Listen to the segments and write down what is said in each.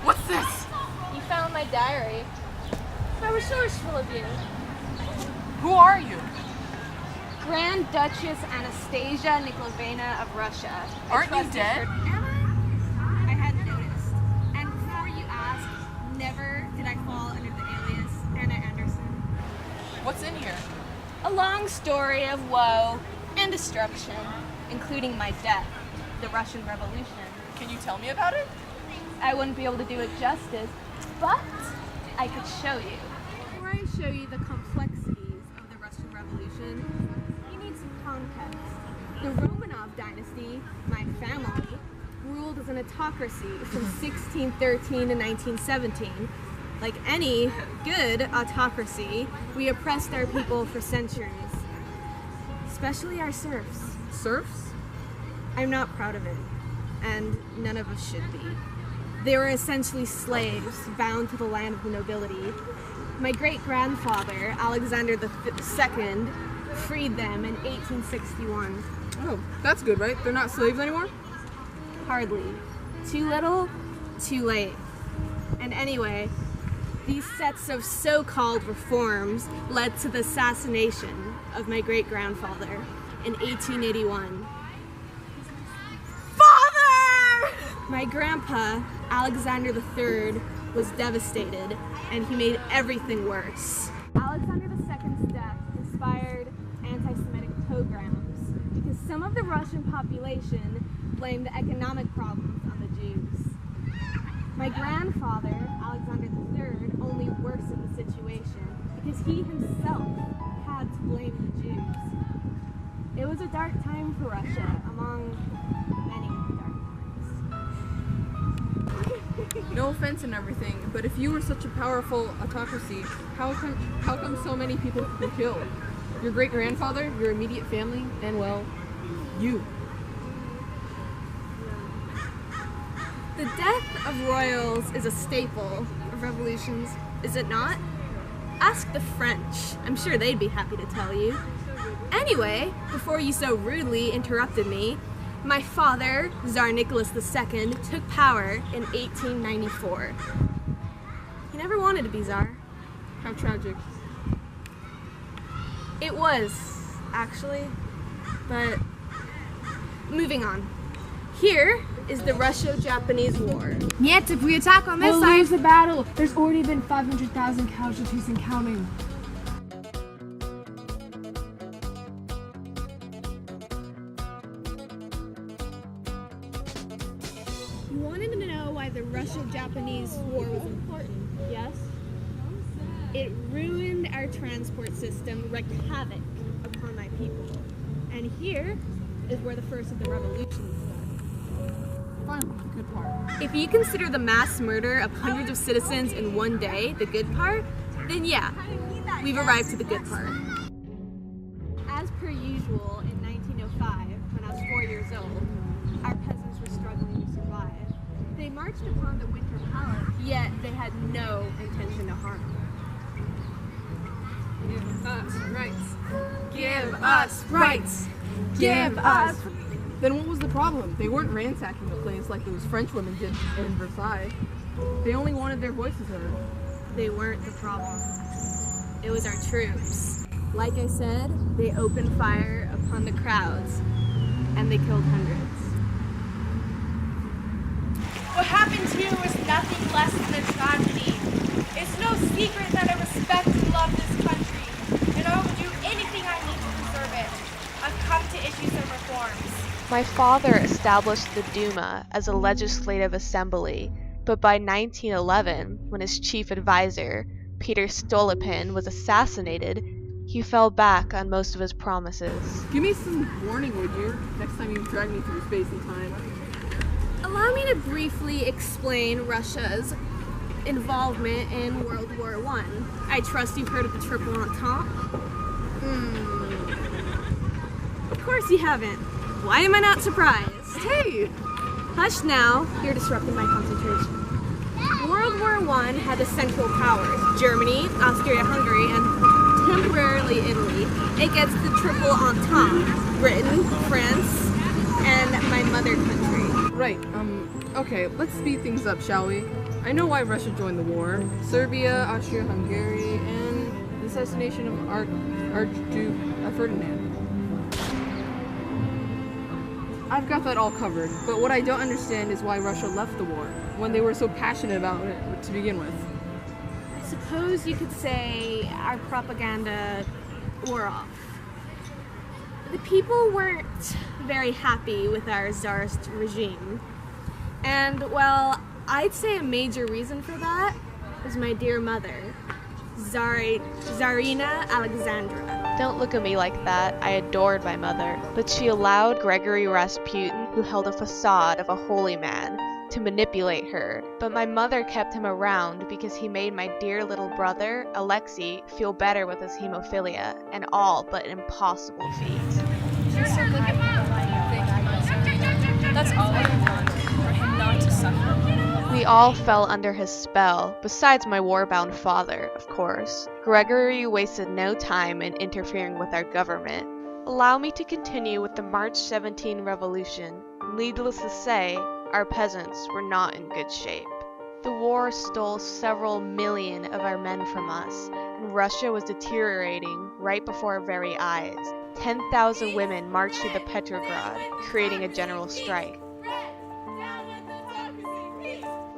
What's this? You found my diary. I'm resourceful of you. Who are you? Grand Duchess Anastasia Nikolaevna of Russia. Aren't you dead? Am I? I hadn't noticed. And before you ask, never did I fall under the alias Anna Anderson. What's in here? A long story of woe and destruction, including my death, the Russian Revolution. Can you tell me about it? I wouldn't be able to do it justice, but I could show you. Before I show you the complexities of the Russian Revolution, you need some context. The Romanov dynasty, my family, ruled as an autocracy from 1613 to 1917. Like any good autocracy, we oppressed our people for centuries, especially our serfs. Serfs? I'm not proud of it, and none of us should be. They were essentially slaves bound to the land of the nobility. My great-grandfather, Alexander II, freed them in 1861. Oh, that's good, right? They're not slaves anymore? Hardly. Too little, too late. And anyway, these sets of so-called reforms led to the assassination of my great-grandfather in 1881. Father! My grandpa, Alexander III, was devastated, and he made everything worse. Alexander II's death inspired anti-Semitic pogroms because some of the Russian population blamed the economic problems on the Jews. My grandfather, Alexander III, only worsened the situation because he himself had to blame the Jews. It was a dark time for Russia, among many dark times. No offense and everything, but if you were such a powerful autocracy, how come so many people were killed? Your great-grandfather, your immediate family, and well, you. The death of royals is a staple of revolutions, is it not? Ask the French. I'm sure they'd be happy to tell you. Anyway, before you so rudely interrupted me, my father, Tsar Nicholas II, took power in 1894. He never wanted to be Tsar. How tragic. It was, actually, but moving on. Here is the Russo-Japanese War. Yet, if we attack on this We'll side, lose the battle. There's already been 500,000 casualties and counting. You wanted to know why the Russo-Japanese War was important, yes? It ruined our transport system, wreaked havoc upon my people. And here is where the first of the revolutions started. Finally, the good part. If you consider the mass murder of hundreds of citizens in one day the good part, then yeah, we've arrived to the good part. As per usual, in 1905, when I was 4 years old, our peasants were struggling to survive. They marched upon the Winter Palace, yet they had no intention to harm. Give us rights. Give us rights! Give us! Then what was the problem? They weren't ransacking the place like those French women did in Versailles. They only wanted their voices heard. They weren't the problem. It was our troops. Like I said, they opened fire upon the crowds, and they killed hundreds. what happened to you is nothing less than a tragedy. It's no secret that I respect and love this country, and I will do anything I need to preserve it. I've come to issue some reforms. My father established the Duma as a legislative assembly, but by 1911, when his chief advisor, Peter Stolypin, was assassinated, he fell back on most of his promises. Give me some warning, would you? Next time you drag me through space and time. Allow me to briefly explain Russia's involvement in World War I. I trust you've heard of the Triple Entente? Of course you haven't. Why am I not surprised? Hey! Hush now, you're disrupting my concentration. World War I had the Central Powers, Germany, Austria-Hungary, and temporarily Italy. It gets the Triple Entente, Britain, France, and my mother country. Right, okay, let's speed things up, shall we? I know why Russia joined the war. Serbia, Austria-Hungary, and the assassination of Archduke Ferdinand. I've got that all covered, but what I don't understand is why Russia left the war, when they were so passionate about it to begin with. I suppose you could say our propaganda wore off. The people weren't very happy with our czarist regime. And, well, I'd say a major reason for that was my dear mother, Tsarina Alexandra. Don't look at me like that. I adored my mother, but she allowed Gregory Rasputin, who held a facade of a holy man, to manipulate her. But my mother kept him around because he made my dear little brother, Alexei, feel better with his hemophilia, an all but impossible feat. That's all I want, for him not to suffer. We all fell under his spell, besides my war-bound father, of course. Gregory wasted no time in interfering with our government. Allow me to continue with the March 17 revolution. Needless to say, our peasants were not in good shape. The war stole several million of our men from us, and Russia was deteriorating right before our very eyes. 10,000 women marched through the Petrograd, creating a general strike.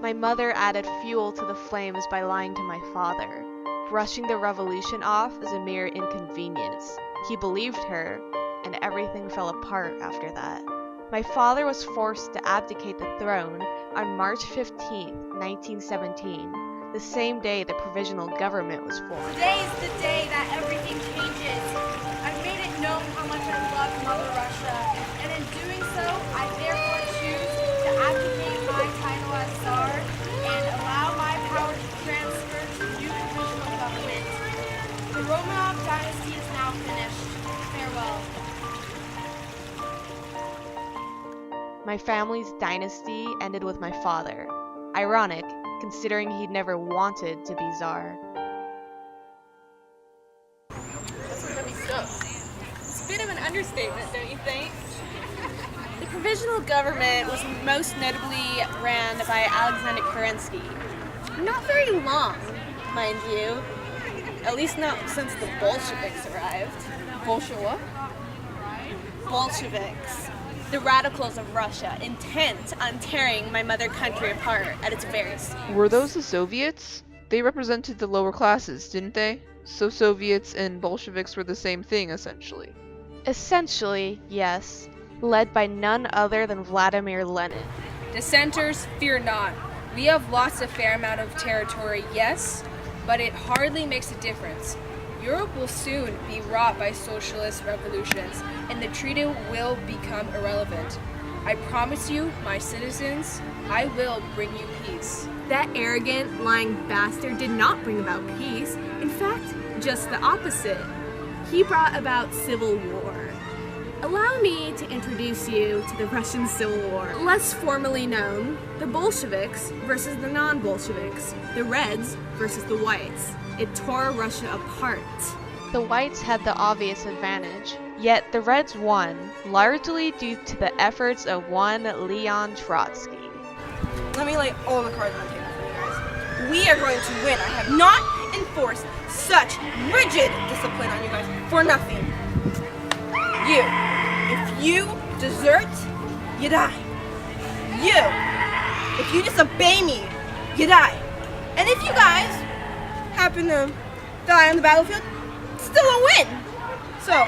My mother added fuel to the flames by lying to my father. Brushing the revolution off is a mere inconvenience. He believed her, and everything fell apart after that. My father was forced to abdicate the throne on March 15, 1917, the same day the provisional government was formed. Today is the day that everything changes. I've made it known how much I love Mother Russia, and in doing so, I therefore choose to abdicate my title as Tsar and allow my power to transfer to the new provisional government. The Romanov dynasty is now finished. Farewell. My family's dynasty ended with my father. Ironic, considering he'd never wanted to be Tsar. That's some heavy stuff. It's a bit of an understatement, don't you think? The provisional government was most notably ran by Alexander Kerensky. Not very long, mind you. At least not since the Bolsheviks arrived. What? Bolsheviks. The radicals of Russia, intent on tearing my mother country apart at its very seams. Were those the Soviets? They represented the lower classes, didn't they? So Soviets and Bolsheviks were the same thing, essentially. Essentially, yes, led by none other than Vladimir Lenin. Dissenters, fear not. We have lost a fair amount of territory, yes, but it hardly makes a difference. Europe will soon be wrought by socialist revolutions, and the treaty will become irrelevant. I promise you, my citizens, I will bring you peace. That arrogant, lying bastard did not bring about peace. In fact, just the opposite. He brought about civil war. Allow me to introduce you to the Russian Civil War. Less formally known, the Bolsheviks versus the non-Bolsheviks, the Reds versus the Whites. It tore Russia apart. The Whites had the obvious advantage, yet the Reds won, largely due to the efforts of one Leon Trotsky. Let me lay all the cards on the table for you guys. We are going to win. I have not enforced such rigid discipline on you guys for nothing. If you desert, you die. If you disobey me, you die. And if you guys happen to die on the battlefield, it's still a win. So,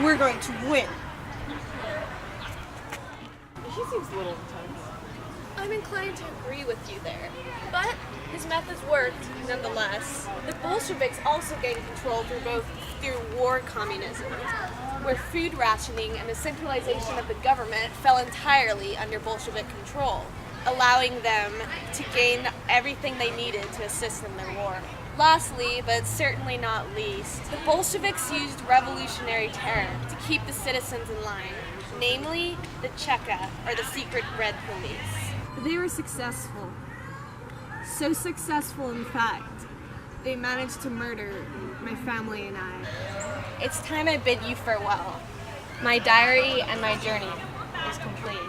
we're going to win. He seems a little intense. I'm inclined to agree with you there, but his methods worked nonetheless. The Bolsheviks also gained control through war communism, where food rationing and the centralization of the government fell entirely under Bolshevik control, allowing them to gain everything they needed to assist in their war. Lastly, but certainly not least, the Bolsheviks used revolutionary terror to keep the citizens in line, namely the Cheka, or the secret Red Police. They were successful. So successful, in fact, they managed to murder my family and I. It's time I bid you farewell. My diary and my journey is complete.